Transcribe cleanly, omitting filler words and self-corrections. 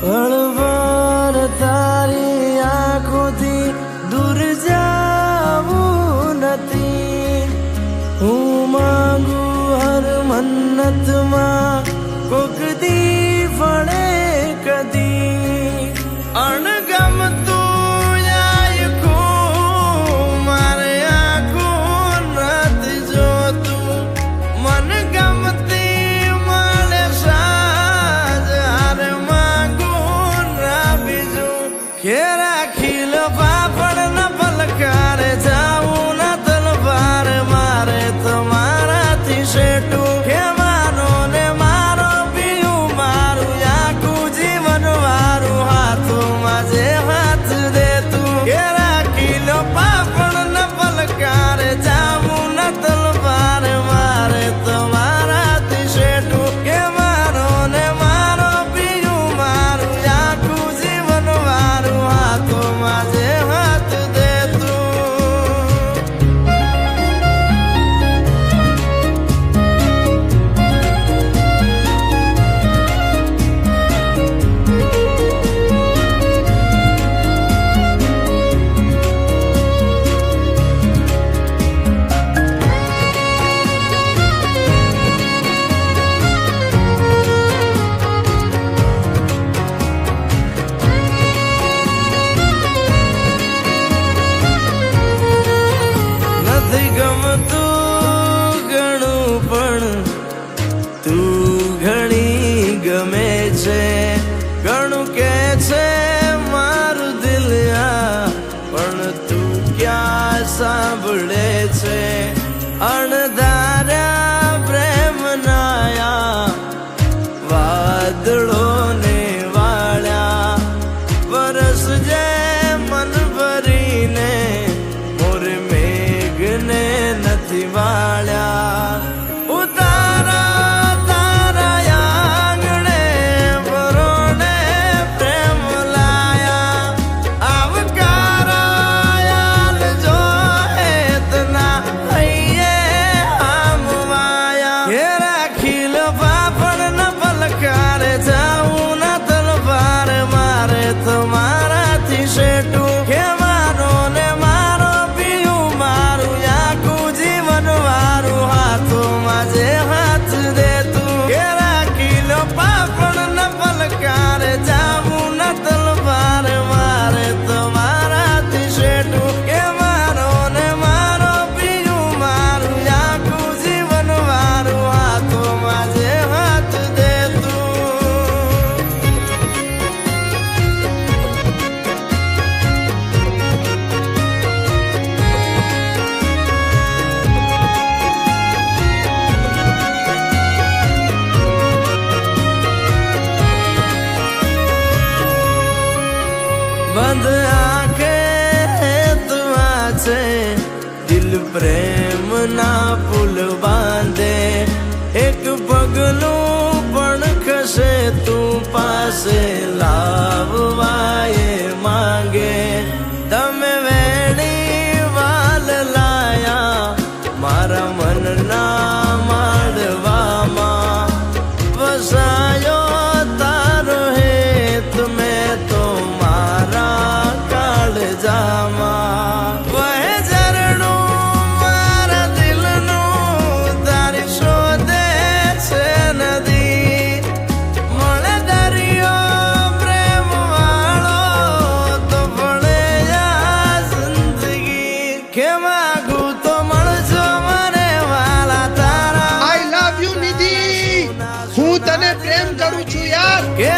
હળવાર તારી આંખોથી દૂર જાવું નથી. હું માંગુ હર મન્નતમાં કોક દી ફળે કદી. અણગમતું આખું મારે આખું નથી જોતું. મન ગમતી મળે સાજ હારે માંગું ના બીજું. ખેરા ખીલ પાપડ ન પલકારે જાવું ના તલવાર મારે તમારાથી શેટું. ખેવાનો ને મારો પીયું મારું આખું જીવન વારું હાથોમાં જે હાથ દેતું. ખેરા ખીલ પાપડ ન પલકારે જાવું ના તલવાર મારે તમારાથી શેટું. ખેવાનો ને મારો પીયું મારું આખું જીવન વારું હાથોમાં જે હાથ દેતું. નથી ગમતું ઘણું પણ તું ઘણી ગમે છે. ઘણું કે છે મારું દિલ આ પણ તું ક્યાં સાંભળે છે. અણધાર્યા પ્રેમ નાયા વાદળોને વાળ્યા વરસ જે મન ભરીને મોર મેઘને નથી વાળ્યા. ઉતારા તારા આંગણે વરોણે પ્રેમ લાયા. આવકારાયાલ જો એતના હૈયે આમ વાયા. ઘેરા ખીલ પાપડ ન પલકારે જાવું ના તલવાર મારે તમારાથી શેટું. ખેવાનો ને મારો પીયું મારું આખું જીવન વારું હાથોમાં જે હાથ દેતું. ઘેરા ખીલો પાપડ ન પલકારે જાવું ના તલવાર મારે તમારાથી શેટું. ખેવાનો ને મારો પીયું મારું આખું જીવન વારું હાથોમાં જે હાથ દેતું. બંધ આંખે તું છે દિલ પ્રેમ ના પુલ બાંધે. એક પગલું પણ ખસે તું પાસે લાવવાએ માંગે. તમે વેણી વાલ લાયા મારા મનના માડવામાં. વસાયો તારો હેત મેં તો મારા કાળજામાં. વહે ઝરણું મારા દિલનું તારી શોધે છે નદી. મળે દરિયો પ્રેમ વાળો તો પડે આ જિંદગી. કે માગું તો મળજો મને વાલા તારા. આઈ લવ યુ નિધિ. હું તને પ્રેમ કરું છું યાર. કે